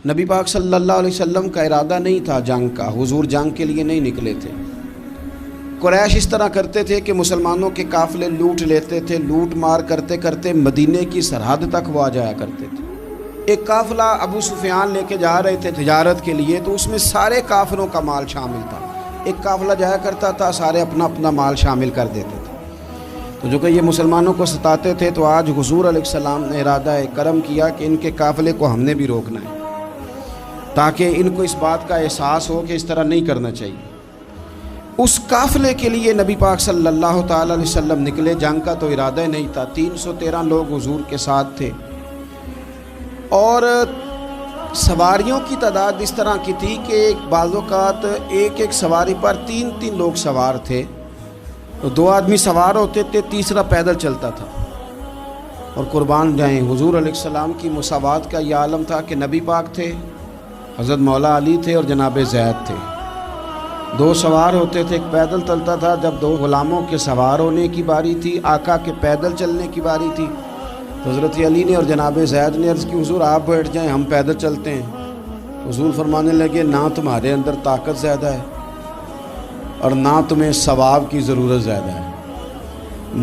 نبی پاک صلی اللہ علیہ وسلم کا ارادہ نہیں تھا جنگ کا، حضور جنگ کے لیے نہیں نکلے تھے۔ قریش اس طرح کرتے تھے کہ مسلمانوں کے قافلے لوٹ لیتے تھے، لوٹ مار کرتے کرتے مدینے کی سرحد تک وہ آ جایا کرتے تھے۔ ایک قافلہ ابو سفیان لے کے جا رہے تھے تجارت کے لیے، تو اس میں سارے کافروں کا مال شامل تھا۔ ایک قافلہ جایا کرتا تھا، سارے اپنا اپنا مال شامل کر دیتے تھے۔ تو جو کہ یہ مسلمانوں کو ستاتے تھے، تو آج حضور علیہ السلام نے ارادہ کرم کیا کہ ان کے قافلے کو ہم نے بھی روکنا ہے، تاکہ ان کو اس بات کا احساس ہو کہ اس طرح نہیں کرنا چاہیے۔ اس قافلے کے لیے نبی پاک صلی اللہ تعالی علیہ وسلم نکلے، جنگ کا تو ارادہ ہی نہیں تھا۔ 313 لوگ حضور کے ساتھ تھے، اور سواریوں کی تعداد اس طرح کی تھی کہ بعض اوقات ایک سواری پر 3 لوگ سوار تھے، تو 2 آدمی سوار ہوتے تھے، تیسرا پیدل چلتا تھا۔ اور قربان جائیں، حضور علیہ السلام کی مساوات کا یہ عالم تھا کہ نبی پاک تھے، حضرت مولا علی تھے اور جناب زید تھے۔ 2 سوار ہوتے تھے، ایک پیدل چلتا تھا۔ جب 2 غلاموں کے سوار ہونے کی باری تھی، آقا کے پیدل چلنے کی باری تھی، تو حضرت علی نے اور جناب زید نے عرض کی حضور آپ بیٹھ جائیں، ہم پیدل چلتے ہیں۔ حضور فرمانے لگے نہ تمہارے اندر طاقت زیادہ ہے اور نہ تمہیں ثواب کی ضرورت زیادہ ہے،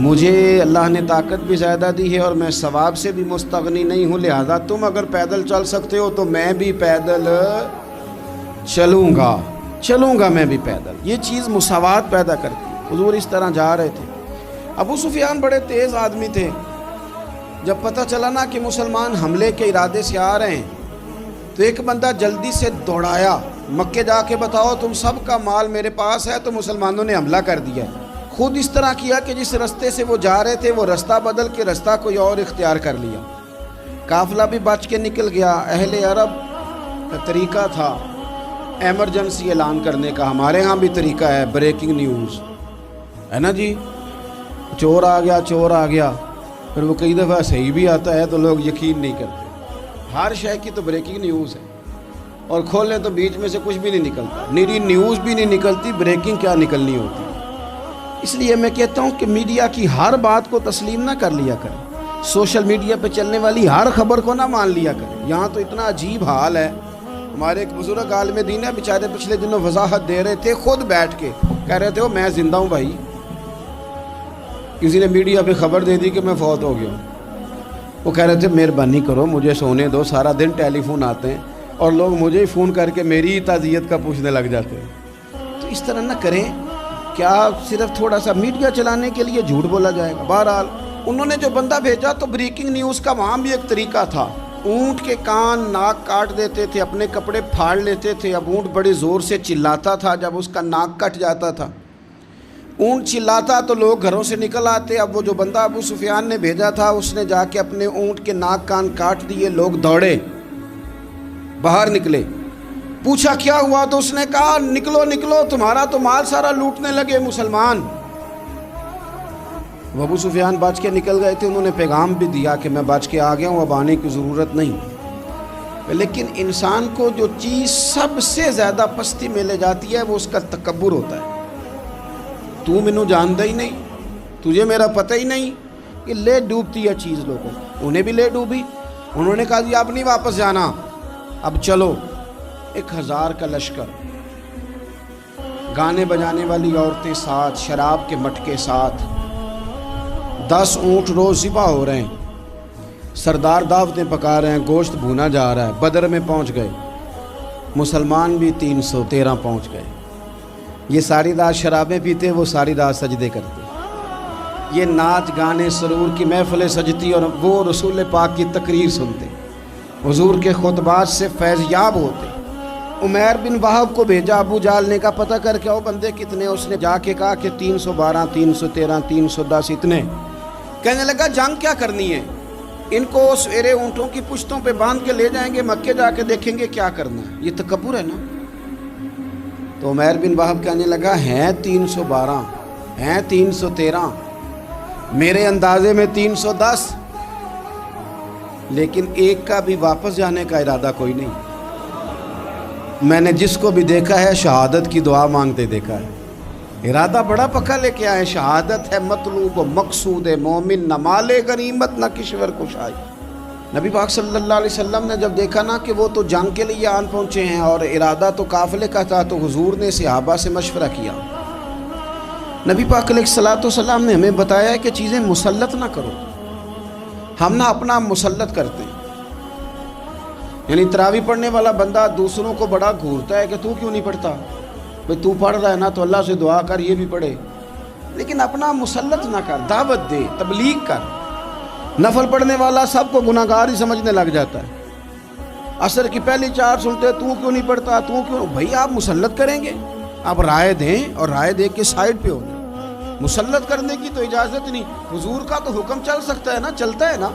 مجھے اللہ نے طاقت بھی زیادہ دی ہے اور میں ثواب سے بھی مستغنی نہیں ہوں، لہذا تم اگر پیدل چل سکتے ہو تو میں بھی پیدل چلوں گا میں بھی پیدل۔ یہ چیز مساوات پیدا کرتی ہے۔ حضور اس طرح جا رہے تھے۔ ابو سفیان بڑے تیز آدمی تھے، جب پتہ چلا نا کہ مسلمان حملے کے ارادے سے آ رہے ہیں، تو ایک بندہ جلدی سے دوڑایا، مکے جا کے بتاؤ تم سب کا مال میرے پاس ہے، تو مسلمانوں نے حملہ کر دیا۔ خود اس طرح کیا کہ جس رستے سے وہ جا رہے تھے وہ رستہ بدل کے رستہ کوئی اور اختیار کر لیا۔ قافلہ بھی بچ کے نکل گیا۔ اہل عرب کا طریقہ تھا ایمرجنسی اعلان کرنے کا، ہمارے ہاں بھی طریقہ ہے بریکنگ نیوز، ہے نا جی، چور آ گیا، پھر وہ کئی دفعہ صحیح بھی آتا ہے تو لوگ یقین نہیں کرتے۔ ہر شے کی تو بریکنگ نیوز ہے، اور کھولیں تو بیچ میں سے کچھ بھی نہیں نکلتا، نیری نیوز بھی نہیں نکلتی، بریکنگ کیا نکلنی ہوتی ہے۔ اس لیے میں کہتا ہوں کہ میڈیا کی ہر بات کو تسلیم نہ کر لیا کریں، سوشل میڈیا پہ چلنے والی ہر خبر کو نہ مان لیا کریں۔ یہاں تو اتنا عجیب حال ہے، ہمارے ایک بزرگ عالم دین ہے، بیچارے پچھلے دنوں وضاحت دے رہے تھے، خود بیٹھ کے کہہ رہے تھے میں زندہ ہوں بھائی، کسی نے میڈیا پہ خبر دے دی کہ میں فوت ہو گیا ہوں۔ وہ کہہ رہے تھے مہربانی کرو مجھے سونے دو، سارا دن ٹیلی فون آتے ہیں اور لوگ مجھے ہی فون کر کے میری ہی تعزیت کا پوچھنے لگ جاتے ہیں۔ تو اس طرح نہ کریں، کیا صرف تھوڑا سا میڈیا چلانے کے لیے جھوٹ بولا جائے گا؟ بہرحال انہوں نے جو بندہ بھیجا تو بریکنگ نیوز کا وہاں بھی ایک طریقہ تھا، اونٹ کے کان ناک کاٹ دیتے تھے، اپنے کپڑے پھاڑ لیتے تھے۔ اب اونٹ بڑے زور سے چلاتا تھا، جب اس کا ناک کٹ جاتا تھا، اونٹ چلاتا تو لوگ گھروں سے نکل آتے۔ اب وہ جو بندہ ابو سفیان نے بھیجا تھا، اس نے جا کے اپنے اونٹ کے ناک کان کاٹ دیے، لوگ دوڑے باہر نکلے، پوچھا کیا ہوا، تو اس نے کہا نکلو تمہارا تو مال سارا لوٹنے لگے مسلمان۔ وہ ابو سفیان بچ کے نکل گئے تھے، انہوں نے پیغام بھی دیا کہ میں بچ کے آ گیا ہوں، اب آنے کی ضرورت نہیں۔ لیکن انسان کو جو چیز سب سے زیادہ پستی میں لے جاتی ہے وہ اس کا تکبر ہوتا ہے۔ تو مینوں جانتا ہی نہیں، تجھے میرا پتہ ہی نہیں، کہ لے ڈوبتی ہے چیز لوگوں۔ انہیں بھی لے ڈوبی، انہوں نے کہا جی اب نہیں واپس جانا، اب چلو۔ 1000 کا لشکر، گانے بجانے والی عورتیں ساتھ، شراب کے مٹکے ساتھ، 10 اونٹ روز ذبح ہو رہے ہیں، سردار دعوتیں پکا رہے ہیں، گوشت بھونا جا رہا ہے۔ بدر میں پہنچ گئے، مسلمان بھی 313 پہنچ گئے۔ یہ ساری رات شرابیں پیتے، وہ ساری رات سجدے کرتے، یہ ناچ گانے سرور کی محفلیں سجتی اور وہ رسول پاک کی تقریر سنتے، حضور کے خطبات سے فیض یاب ہوتے۔ عمیر بن وہب کو بھیجا ابو جہل نے، کہا پتہ کر کے آؤ بندے کتنے۔ اس نے جا کے کہا کہ 312 313 310 اتنے۔ کہنے لگا جنگ کیا کرنی ہے، ان کو سویرے اونٹوں کی پشتوں پہ باندھ کے لے جائیں گے، مکے جا کے دیکھیں گے کیا کرنا ہے۔ یہ تکبر ہے نا۔ تو عمیر بن وہب کہنے لگا ہیں 312 ہیں 313، میرے اندازے میں 310، لیکن ایک کا بھی واپس جانے کا ارادہ کوئی نہیں۔ میں نے جس کو بھی دیکھا ہے شہادت کی دعا مانگتے دیکھا ہے، ارادہ بڑا پکا لے کے آئے، شہادت ہے مطلوب و مقصود مومن، نہ مال غنیمت نہ کشور کشائی۔ نبی پاک صلی اللہ علیہ وسلم نے جب دیکھا نا کہ وہ تو جنگ کے لیے آن پہنچے ہیں اور ارادہ تو قافلے کا تھا، تو حضور نے صحابہ سے مشورہ کیا. نبی پاک علیہ الصلوۃ والسلام نے ہمیں بتایا ہے کہ چیزیں مسلط نہ کرو. ہم نہ اپنا مسلط کرتے ہیں، یعنی تراویح پڑھنے والا بندہ دوسروں کو بڑا گھورتا ہے کہ تو کیوں نہیں پڑھتا، بھئی تو پڑھ رہا ہے نا تو اللہ سے دعا کر یہ بھی پڑھے، لیکن اپنا مسلط نہ کر، دعوت دے، تبلیغ کر. نفل پڑھنے والا سب کو گناہگار ہی سمجھنے لگ جاتا ہے. عصر کی پہلی 4 سنتے تو کیوں نہیں پڑھتا، تو کیوں. بھئی آپ مسلط کریں گے، آپ رائے دیں اور رائے دے کے سائڈ پہ ہو جائیں. مسلط کرنے کی تو اجازت نہیں. حضور کا تو حکم چل سکتا ہے نا، چلتا ہے نا.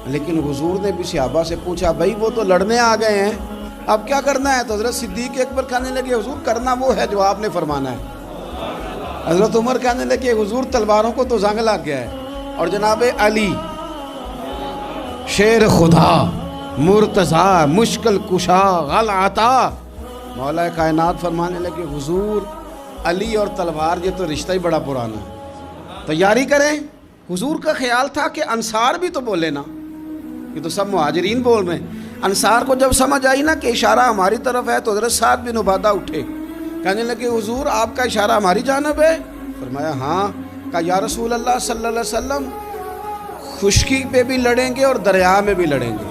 لیکن حضور نے بھی صحابہ سے پوچھا، بھائی وہ تو لڑنے آ گئے ہیں، اب کیا کرنا ہے؟ تو حضرت صدیق اکبر کہنے لگے، حضور کرنا وہ ہے جو آپ نے فرمانا ہے. حضرت عمر کہنے لگے، حضور تلواروں کو تو زنگ لگ گیا ہے. اور جناب علی شیر خدا مرتضیٰ مشکل کشا غل عطا، مولا کائنات فرمانے لگے، حضور علی اور تلوار یہ تو رشتہ ہی بڑا پرانا ہے، تیاری کریں. حضور کا خیال تھا کہ انصار بھی تو بولے نا، یہ تو سب مہاجرین بول رہے ہیں. انصار کو جب سمجھ آئی نا کہ اشارہ ہماری طرف ہے تو حضرت سعد بن عبادہ اٹھے، کہنے لگے، حضور آپ کا اشارہ ہماری جانب ہے؟ فرمایا ہاں. کہا یا رسول اللہ صلی اللہ علیہ وسلم، خشکی پہ بھی لڑیں گے اور دریا میں بھی لڑیں گے.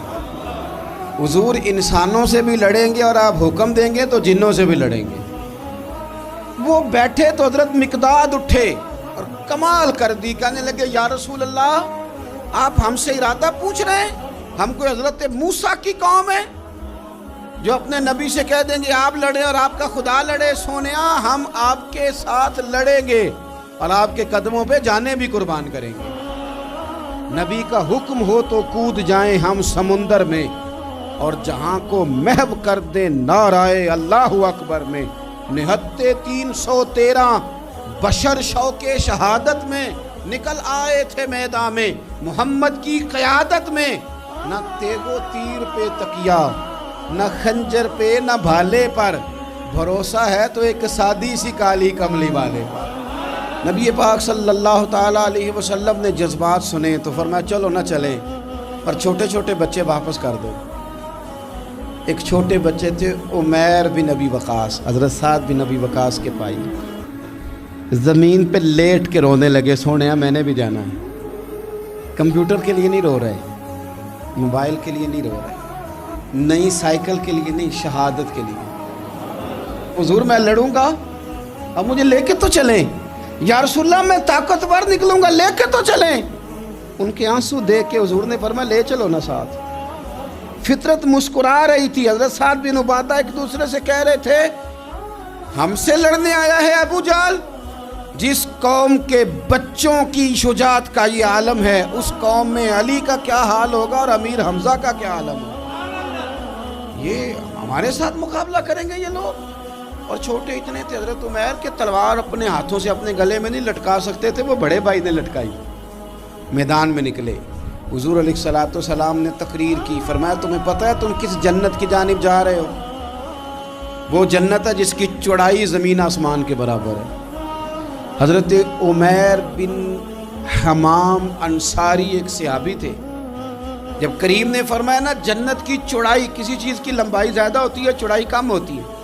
حضور انسانوں سے بھی لڑیں گے اور آپ حکم دیں گے تو جنوں سے بھی لڑیں گے. وہ بیٹھے تو حضرت مقداد اٹھے اور کمال کر دی، کہنے لگے یا رسول اللہ آپ ہم سے ارادہ پوچھ رہے ہیں؟ ہم کوئی حضرت موسیٰ کی قوم ہے جو اپنے نبی سے کہہ دیں گے آپ لڑیں اور آپ کا خدا لڑے؟ سونیا ہم آپ کے ساتھ لڑیں گے اور آپ کے قدموں پہ جانیں بھی قربان کریں گے. نبی کا حکم ہو تو کود جائیں ہم سمندر میں اور جہاں کو محو کر دیں نعرہ اللہ اکبر میں. نہتے 313 بشر شوق شہادت میں نکل آئے تھے میدان میں محمد کی قیادت میں. نہ تیگ و تیر پہ تکیا، نہ خنجر پہ، نہ بھالے پر، بھروسہ ہے تو ایک سادی سی کالی کملی والے پر. نبی پاک صلی اللہ تعالیٰ علیہ وسلم نے جذبات سنے تو فرمایا چلو نہ چلیں، پر چھوٹے چھوٹے بچے واپس کر دو. ایک چھوٹے بچے تھے عمیر بن ابی وقاص، حضرت سعد بن ابی وقاص کے پائی، زمین پہ لیٹ کے رونے لگے، سونیا میں نے بھی جانا ہے. کمپیوٹر کے لیے نہیں رو رہے، موبائل کے لیے نہیں رو رہے، نئی سائیکل کے لیے نہیں، شہادت کے لیے. حضور میں لڑوں گا، اب مجھے لے کے تو چلیں. یا رسول اللہ میں طاقتور نکلوں گا، لے کے تو چلیں. ان کے آنسو دیکھ کے حضور نے فرمایا لے چلو نا ساتھ. فطرت مسکرا رہی تھی. حضرت سعد بن عبادہ ایک دوسرے سے کہہ رہے تھے ہم سے لڑنے آیا ہے ابو جہل، جس قوم کے بچوں کی شجاعت کا یہ عالم ہے اس قوم میں علی کا کیا حال ہوگا اور امیر حمزہ کا کیا عالم ہوگا. یہ ہمارے ساتھ مقابلہ کریں گے یہ لوگ. اور چھوٹے اتنے تھے حضرت عمیر کے تلوار اپنے ہاتھوں سے اپنے گلے میں نہیں لٹکا سکتے تھے، وہ بڑے بھائی نے لٹکائی. میدان میں نکلے، حضور علیہ الصلوۃ والسلام نے تقریر کی، فرمایا تمہیں پتہ ہے تم کس جنت کی جانب جا رہے ہو؟ وہ جنت ہے جس کی چوڑائی زمین آسمان کے برابر ہے. حضرت عمیر بن حمام انصاری ایک صحابی تھے. جب کریم نے فرمایا نا جنت کی چوڑائی، کسی چیز کی لمبائی زیادہ ہوتی ہے چوڑائی کم ہوتی ہے،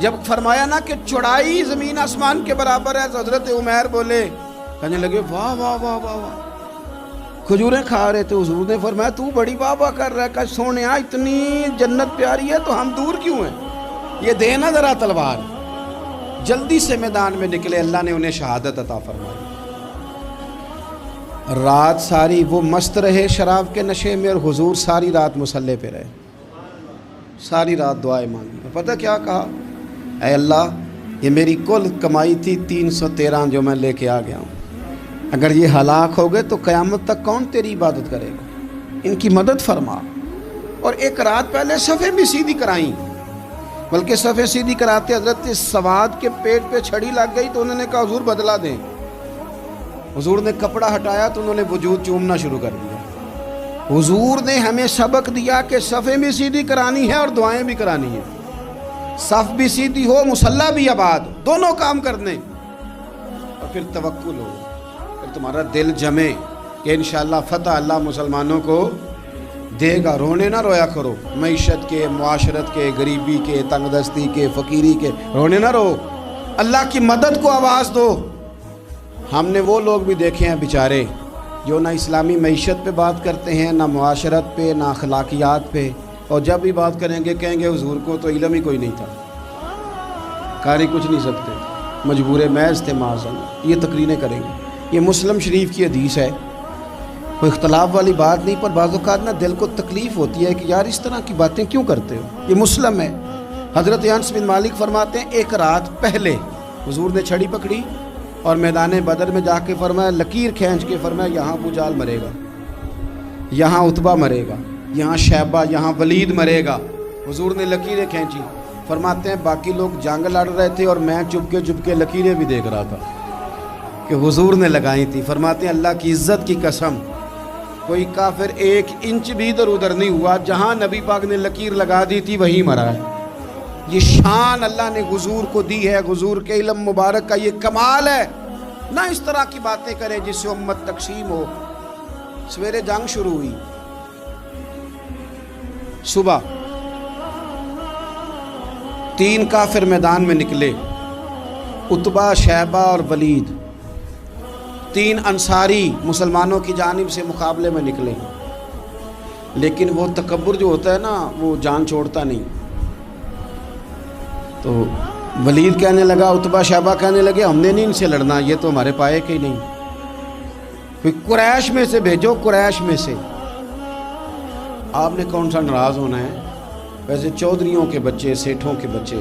جب فرمایا نا کہ چوڑائی زمین آسمان کے برابر ہے تو حضرت عمیر بولے، کہنے لگے واہ واہ واہ واہ واہ. کھجوریں کھا رہے تھے، حضور نے فرمایا تو بڑی واہ واہ کر رہا ہے، کہ سونیا اتنی جنت پیاری ہے تو ہم دور کیوں ہیں، یہ دے نا ذرا تلوار. جلدی سے میدان میں نکلے، اللہ نے انہیں شہادت عطا فرمائی. رات ساری وہ مست رہے شراب کے نشے میں اور حضور ساری رات مصلی پہ رہے، ساری رات دعائیں مانگی. پتہ کیا کہا؟ اے اللہ یہ میری کل کمائی تھی 313 جو میں لے کے آ گیا ہوں، اگر یہ ہلاک ہو گئے تو قیامت تک کون تیری عبادت کرے گا، ان کی مدد فرما. اور ایک رات پہلے صفیں بھی سیدھی کرائیں، بلکہ صفیں سیدھی کراتے حضرت سواد کے پیٹ پہ چھڑی لگ گئی تو انہوں نے کہا حضور بدلا دیں. حضور نے کپڑا ہٹایا تو انہوں نے وجود چومنا شروع کر دیا. حضور نے ہمیں سبق دیا کہ صفیں بھی سیدھی کرانی ہے اور دعائیں بھی کرانی ہیں. صف بھی سیدھی ہو، مصلی بھی آباد، دونوں کام کرنے، اور پھر توکل ہو، پھر تمہارا دل جمے کہ انشاءاللہ فتح اللہ مسلمانوں کو دے گا، رونے نہ رویا کرو، معیشت کے، معاشرت کے، غریبی کے، تنگ دستی کے، فقیری کے رونے نہ رو، اللہ کی مدد کو آواز دو۔ ہم نے وہ لوگ بھی دیکھے ہیں بیچارے جو نہ اسلامی معیشت پہ بات کرتے ہیں، نہ معاشرت پہ، نہ اخلاقیات پہ، اور جب بھی بات کریں گے کہیں گے حضور کو تو علم ہی کوئی نہیں تھا، قاری کچھ نہیں سکتے، مجبور محض تھے معاذ۔ یہ تقریریں کریں گے۔ یہ مسلم شریف کی حدیث ہے، کوئی اختلاف والی بات نہیں، پر بعض اوقات نا دل کو تکلیف ہوتی ہے کہ یار اس طرح کی باتیں کیوں کرتے ہو۔ یہ مسلم ہے۔ حضرت انس بن مالک فرماتے ہیں ایک رات پہلے حضور نے چھڑی پکڑی اور میدان بدر میں جا کے فرمایا، لکیر کھینچ کے فرمایا یہاں ابو جہل مرے گا، یہاں عتبہ مرے گا، یہاں شیبہ، یہاں ولید مرے گا۔ حضور نے لکیریں کھینچی۔ فرماتے ہیں باقی لوگ جنگ لڑ رہے تھے اور میں چپ کے لکیریں بھی دیکھ رہا تھا کہ حضور نے لگائی تھی۔ فرماتے ہیں اللہ کی عزت کی قسم کوئی کافر 1 انچ بھی ادھر ادھر نہیں ہوا، جہاں نبی پاک نے لکیر لگا دی تھی وہیں مرا ہے۔ یہ شان اللہ نے حضور کو دی ہے، حضور کے علم مبارک کا یہ کمال ہے۔ نہ اس طرح کی باتیں کریں جس سے امت تقسیم ہو۔ سویرے جنگ شروع ہوئی، صبح 3 کافر میدان میں نکلے، عتبہ، شیبہ اور ولید، 3 انصاری مسلمانوں کی جانب سے مقابلے میں نکلے۔ لیکن وہ تکبر جو ہوتا ہے نا وہ جان چھوڑتا نہیں۔ تو ولید کہنے لگا، عتبہ شیبہ کہنے لگے ہم نے نہیں ان سے لڑنا، یہ تو ہمارے پائے کے ہی نہیں، کوئی قریش میں سے بھیجو، قریش میں سے۔ آپ نے کون سا ناراض ہونا ہے؟ ویسے چودھریوں کے بچے، سیٹھوں کے بچے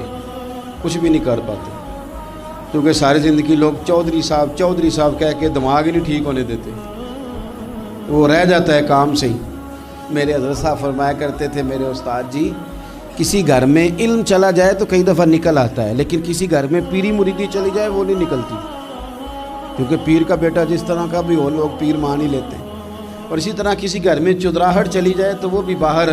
کچھ بھی نہیں کر پاتے، کیونکہ ساری زندگی لوگ چودھری صاحب کہہ کے دماغ ہی نہیں ٹھیک ہونے دیتے، وہ رہ جاتا ہے کام سے ہی۔ میرے حضرت صاحب فرمایا کرتے تھے، میرے استاد جی، کسی گھر میں علم چلا جائے تو کئی دفعہ نکل آتا ہے، لیکن کسی گھر میں پیری مریدی چلی جائے وہ نہیں نکلتی، کیونکہ پیر کا بیٹا جس طرح کا بھی ہو لوگ پیر مان ہی لیتے ہیں۔ اور اسی طرح کسی گھر میں چودراہٹ چلی جائے تو وہ بھی باہر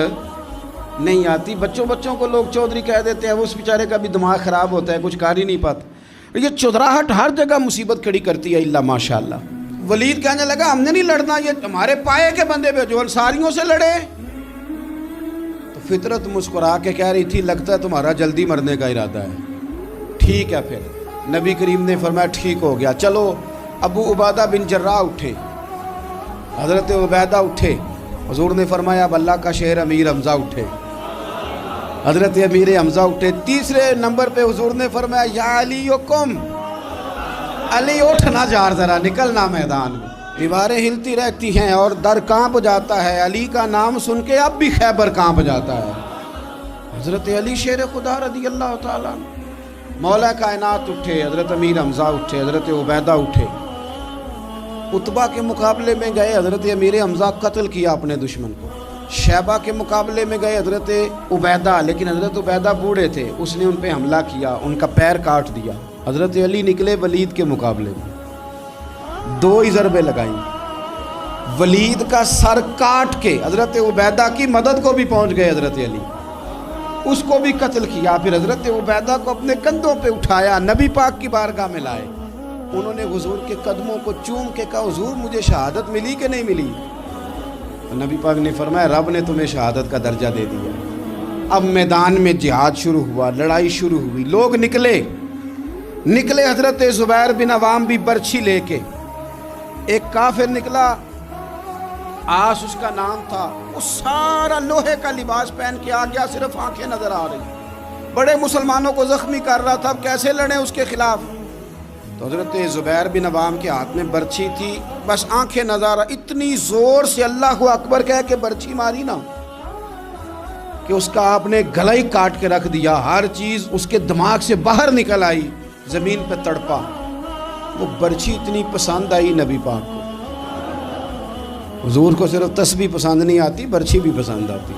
نہیں آتی۔ بچوں کو لوگ چودھری کہہ دیتے ہیں، اس بیچارے کا بھی دماغ خراب ہوتا ہے، کچھ کر ہی نہیں پاتا۔ یہ چودراہٹ ہر جگہ مصیبت کھڑی کرتی ہے الا ماشاءاللہ۔ ولید کہنے لگا ہم نے نہیں لڑنا، یہ ہمارے پائے کے بندے پہ جو انصاریوں سے لڑے۔ تو فطرت مسکرا کے کہہ رہی تھی لگتا ہے تمہارا جلدی مرنے کا ارادہ ہے، ٹھیک ہے۔ پھر نبی کریم نے فرمایا ٹھیک ہو گیا، چلو۔ ابو عبیدہ بن جراح اٹھے، حضرت عبیدہ اٹھے، حضور نے فرمایا اب اللہ کا شہر امیر حمزہ اٹھے، حضرت امیر حمزہ اٹھے۔ تیسرے نمبر پہ حضور نے فرمایا یا علی یکم، علی اٹھنا جار ذرا نکلنا میدان میں۔ دیواریں ہلتی رہتی ہیں اور در کانپ جاتا ہے، علی کا نام سن کے اب بھی خیبر کانپ جاتا ہے۔ حضرت علی شیر خدا رضی اللہ تعالیٰ مولا کائنات اٹھے، حضرت امیر حمزہ اٹھے، حضرت عبیدہ اٹھے، عتبہ کے مقابلے میں گئے، حضرت امیر حمزہ قتل کیا اپنے دشمن کو۔ شیبہ کے مقابلے میں گئے حضرت عبیدہ، لیکن حضرت عبیدہ بوڑھے تھے، اس نے ان پہ حملہ کیا، ان کا پیر کاٹ دیا۔ حضرت علی نکلے ولید کے مقابلے میں، 2 ہی ضربیں لگائیں، ولید کا سر کاٹ کے حضرت عبیدہ کی مدد کو بھی پہنچ گئے حضرت علی، اس کو بھی قتل کیا۔ پھر حضرت عبیدہ کو اپنے کندھوں پہ اٹھایا، نبی پاک کی بارگاہ میں لائے، انہوں نے حضور کے قدموں کو چوم کے کہا حضور مجھے شہادت ملی کہ نہیں ملی؟ نبی پاک نے فرمایا رب نے تمہیں شہادت کا درجہ دے دیا۔ اب میدان میں جہاد شروع ہوا، لڑائی شروع ہوئی، لوگ نکلے۔ حضرت زبیر بن عوام بھی برچھی لے کے، ایک کافر نکلا، آس اس کا نام تھا، وہ سارا لوہے کا لباس پہن کے آ گیا، صرف آنکھیں نظر آ رہی، بڑے مسلمانوں کو زخمی کر رہا تھا، اب کیسے لڑیں اس کے خلاف؟ تو حضرت زبیر بن عوام کے ہاتھ میں برچھی تھی، بس آنکھیں نظر، اتنی زور سے اللہ اکبر کہہ کے برچھی ماری نا کہ اس کا آپ نے گلا ہی کاٹ کے رکھ دیا، ہر چیز اس کے دماغ سے باہر نکل آئی، زمین پہ تڑپا۔ وہ برچھی اتنی پسند آئی نبی پاک کو، حضور کو صرف تسبیح پسند نہیں آتی، برچھی بھی پسند آتی،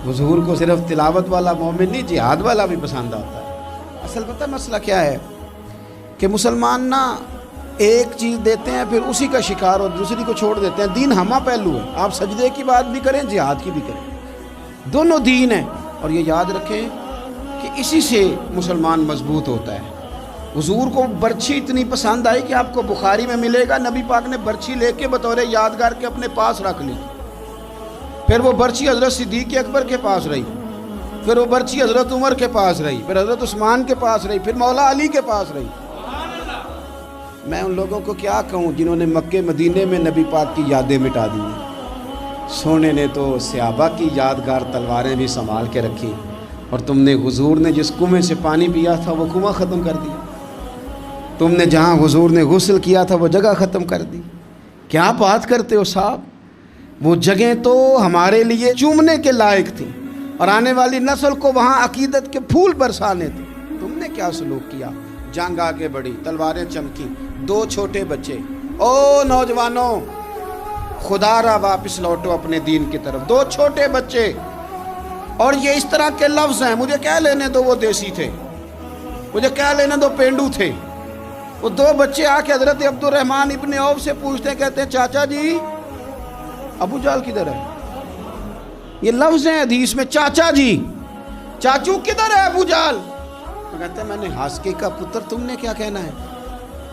حضور کو صرف تلاوت والا مومن نہیں، جہاد والا بھی پسند آتا ہے۔ اصل پتہ مسئلہ کیا ہے کہ مسلمان نا ایک چیز دیتے ہیں پھر اسی کا شکار اور دوسری کو چھوڑ دیتے ہیں۔ دین ہمہ پہلو ہے، آپ سجدے کی بات بھی کریں، جہاد کی بھی کریں، دونوں دین ہیں۔ اور یہ یاد رکھیں کہ اسی سے مسلمان مضبوط ہوتا ہے۔ حضور کو برچھی اتنی پسند آئی کہ آپ کو بخاری میں ملے گا، نبی پاک نے برچھی لے کے بطور یادگار کے اپنے پاس رکھ لی۔ پھر وہ برچی حضرت صدیق اکبر کے پاس رہی، پھر وہ برچی حضرت عمر کے پاس رہی، پھر حضرت عثمان کے پاس رہی، پھر مولا علی کے پاس رہی۔ میں ان لوگوں کو کیا کہوں جنہوں نے مکے مدینے میں نبی پاک کی یادیں مٹا دی ہیں۔ سونے نے تو صحابہ کی یادگار تلواریں بھی سنبھال کے رکھی، اور تم نے حضور نے جس کنویں سے پانی پیا تھا وہ کنواں ختم کر دیا، تم نے جہاں حضور نے غسل کیا تھا وہ جگہ ختم کر دی۔ کیا بات کرتے ہو صاحب، وہ جگہیں تو ہمارے لیے چومنے کے لائق تھیں اور آنے والی نسل کو وہاں عقیدت کے پھول برسانے تھے۔ تم نے کیا سلوک کیا؟ جنگ آگے بڑھی، تلواریں چمکی، 2 چھوٹے بچے۔ او نوجوانوں، خدا را واپس لوٹو اپنے دین کی طرف۔ 2 چھوٹے بچے، اور یہ اس طرح کے لفظ ہیں، مجھے کہہ لینے دو وہ دیسی تھے، مجھے کہہ لینے دو پینڈو تھے۔ وہ 2 بچے آ کے حضرت عبد الرحمن ابن عوف سے پوچھتے ہیں، کہتے ہیں چاچا جی ابو جہل کدھر ہے؟ یہ لفظ ہیں حدیث میں، چاچا جی، چاچو کدھر ہے ابو جہل؟ تو کہتے ہیں میں نے ہاسکے کا پتر، تم نے کیا کہنا ہے؟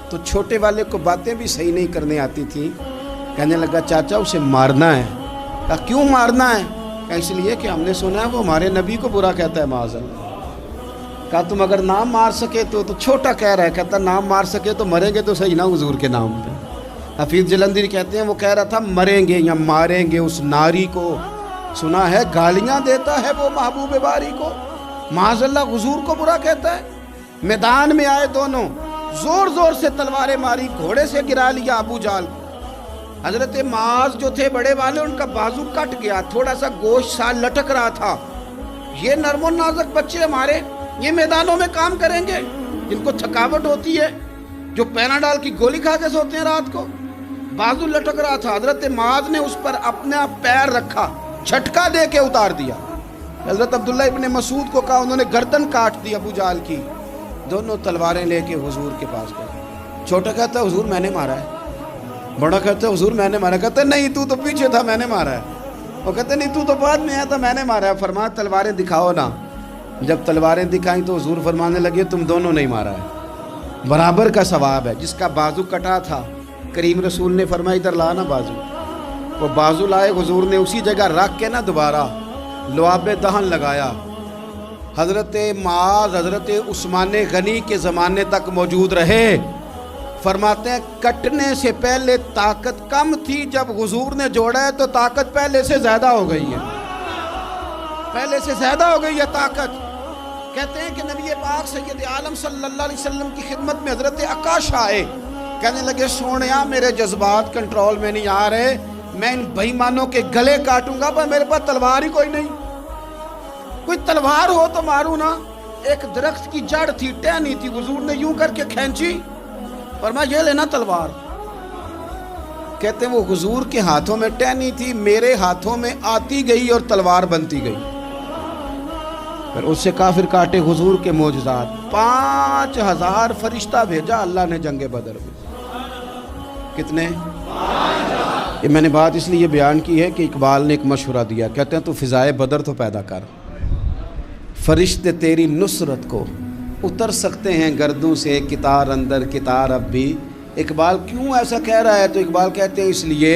تو چھوٹے والے کو باتیں بھی صحیح نہیں کرنے آتی تھی، کہنے لگا چاچا اسے مارنا ہے۔ کہا کیوں مارنا ہے؟ کہا اس لیے کہ ہم نے سنا ہے وہ ہمارے نبی کو برا کہتا ہے معاذ اللہ۔ کہا تم اگر نام مار سکے تو چھوٹا کہہ رہا ہے، کہتا نام مار سکے تو مریں گے تو صحیح نا حضور کے نام پہ۔ حفیظ جلندری کہتے ہیں وہ کہہ رہا تھا مریں گے یا ماریں گے اس ناری کو، سنا ہے گالیاں دیتا ہے وہ محبوب باری کو، معاذ اللہ حضور کو برا کہتا ہے۔ میدان میں آئے دونوں، زور زور سے تلواریں ماری، گھوڑے سے گرا لیا ابو جہل۔ حضرت معاذ جو تھے بڑے والے، ان کا بازو کٹ گیا، تھوڑا سا گوشت سا لٹک رہا تھا۔ یہ نرم و نازک بچے ہمارے، یہ میدانوں میں کام کریں گے؟ جن کو تھکاوٹ ہوتی ہے، جو پیناڈال کی گولی کھا کے سوتے ہیں رات کو، بازو لٹک رہا تھا۔ حضرت معاذ نے اس پر اپنا پیر رکھا، جھٹکا دے کے اتار دیا۔ حضرت عبداللہ ابن مسعود کو کہا، انہوں نے گردن کاٹ دی ابو جہل کی۔ دونوں تلواریں لے کے حضور کے پاس گئے۔ چھوٹا کہتا ہے حضور میں نے مارا ہے، بڑا کہتا ہے حضور میں نے مارا ہے۔ کہتا ہے نہیں تو پیچھے تھا، میں نے مارا ہے۔ وہ کہتے نہیں تو بعد میں آیا تھا، میں نے مارا ہے۔ فرمایا تلواریں دکھاؤ نا۔ جب تلواریں دکھائیں تو حضور فرمانے لگے تم دونوں نہیں مارا ہے، برابر کا ثواب ہے۔ جس کا بازو کٹا تھا کریم رسول نے فرمایا ادھر لا نا بازو، وہ بازو لائے، حضور نے اسی جگہ رکھ کے نا دوبارہ لعاب دہن لگایا۔ حضرت معاذ حضرت عثمان غنی کے زمانے تک موجود رہے۔ فرماتے ہیں کٹنے سے پہلے طاقت کم تھی، جب حضور نے جوڑا ہے تو طاقت پہلے سے زیادہ ہو گئی ہے، پہلے سے زیادہ ہو گئی ہے طاقت۔ کہتے ہیں کہ نبی پاک سید عالم صلی اللہ علیہ وسلم کی خدمت میں حضرت عکاش آئے، کہنے لگے سونیا میرے جذبات کنٹرول میں نہیں آ رہے، میں ان بے ایمانوں کے گلے کاٹوں گا، پر میرے پاس تلوار ہی کوئی نہیں، کوئی تلوار ہو تو ماروں نا۔ ایک درخت کی جڑ تھی، ٹہنی تھی، حضور نے یوں کر کے کھینچی، فرمایا یہ لینا تلوار۔ کہتے ہیں وہ حضور کے ہاتھوں میں ٹہنی تھی، میرے ہاتھوں میں آتی گئی اور تلوار بنتی گئی۔ پھر اس سے کافر کاٹے حضور کے معجزات، 5000 فرشتہ بھیجا اللہ نے جنگ بدر میں۔ کتنے؟ یہ میں نے بات اس لیے بیان کی ہے کہ اقبال نے ایک مشورہ دیا، کہتے ہیں تو فضائے بدر تو پیدا کر، فرشتے تیری نصرت کو اتر سکتے ہیں گردوں سے، کتار اندر کتار اب بھی۔ اقبال کیوں ایسا کہہ رہا ہے؟ تو اقبال کہتے ہیں اس لیے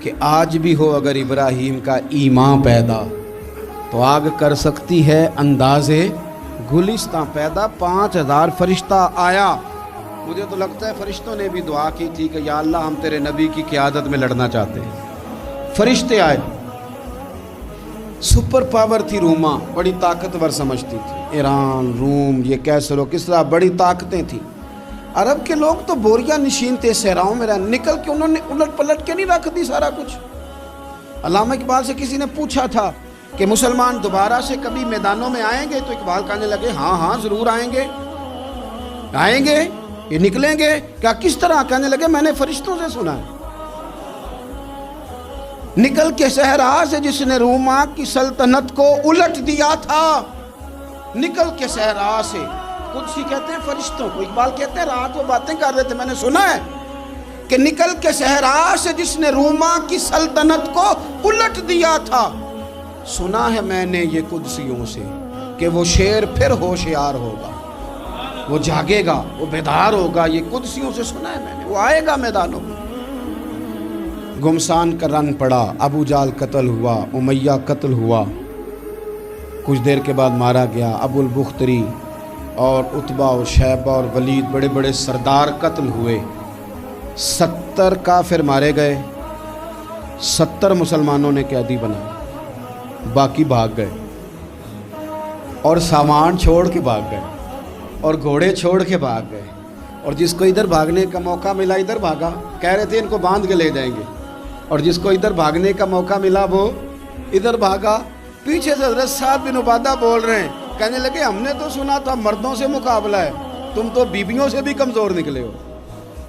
کہ آج بھی ہو اگر ابراہیم کا ایمان پیدا تو آگ کر سکتی ہے انداز گلستان پیدا۔ 5000 فرشتہ آیا۔ مجھے تو لگتا ہے فرشتوں نے بھی دعا کی تھی کہ یا اللہ ہم تیرے نبی کی قیادت میں لڑنا چاہتے ہیں۔ فرشتے آئے، سپر پاور تھی روما، بڑی طاقتور سمجھتی تھی، ایران، روم، یہ کیسر و کسرا، بڑی طاقتیں تھیں۔ عرب کے لوگ تو بوریا نشین تھے، صحراؤں میں نکل کے انہوں نے الٹ پلٹ کے نہیں رکھ دی سارا کچھ۔ علامہ اقبال سے کسی نے پوچھا تھا کہ مسلمان دوبارہ سے کبھی میدانوں میں آئیں گے؟ تو اقبال کہنے لگے ہاں ہاں ضرور آئیں گے، آئیں گے، یہ نکلیں گے۔ کیا کس طرح؟ کہنے لگے میں نے فرشتوں سے سنا ہے، نکل کے صحرا سے جس نے روما کی سلطنت کو الٹ دیا تھا، نکل کے صحرا سے۔ قدسی کہتے ہیں فرشتوں کو، اقبال کہتے ہیں رات وہ باتیں کر رہے تھے، میں نے سنا ہے کہ نکل کے صحرا سے جس نے روما کی سلطنت کو الٹ دیا تھا، سنا ہے میں نے یہ قدسیوں سے کہ وہ شیر پھر ہوشیار ہوگا، وہ جاگے گا، وہ بیدار ہوگا۔ یہ قدسیوں سے سنا ہے میں نے، وہ آئے گا میدانوں میں۔ گمسان کا رن پڑا، ابو جال قتل ہوا، امیہ قتل ہوا، کچھ دیر کے بعد مارا گیا، ابو البختری اور عتبہ اور شیبہ اور ولید بڑے بڑے سردار قتل ہوئے، 70 کافر مارے گئے، 70 مسلمانوں نے قیدی بنا، باقی بھاگ گئے اور سامان چھوڑ کے بھاگ گئے اور گھوڑے چھوڑ کے بھاگ گئے، اور جس کو ادھر بھاگنے کا موقع ملا ادھر بھاگا، کہہ رہے تھے ان کو باندھ کے لے جائیں گے، اور جس کو ادھر بھاگنے کا موقع ملا وہ ادھر بھاگا۔ پیچھے سے حضرت سعد بن عبادہ بول رہے ہیں، کہنے لگے ہم نے تو سنا تھا مردوں سے مقابلہ ہے، تم تو بیویوں سے بھی کمزور نکلے ہو،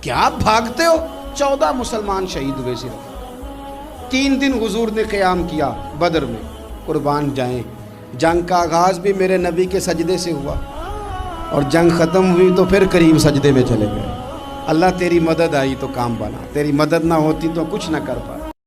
کیا بھاگتے ہو؟ 14 مسلمان شہید ہوئے صرف، 3 دن حضور نے قیام کیا بدر میں، قربان جائیں۔ جنگ کا آغاز بھی میرے نبی کے سجدے سے ہوا، اور جنگ ختم ہوئی تو پھر کریم سجدے میں چلے گئے۔ اللہ تیری مدد آئی تو کام بنا، تیری مدد نہ ہوتی تو کچھ نہ کر پاتا۔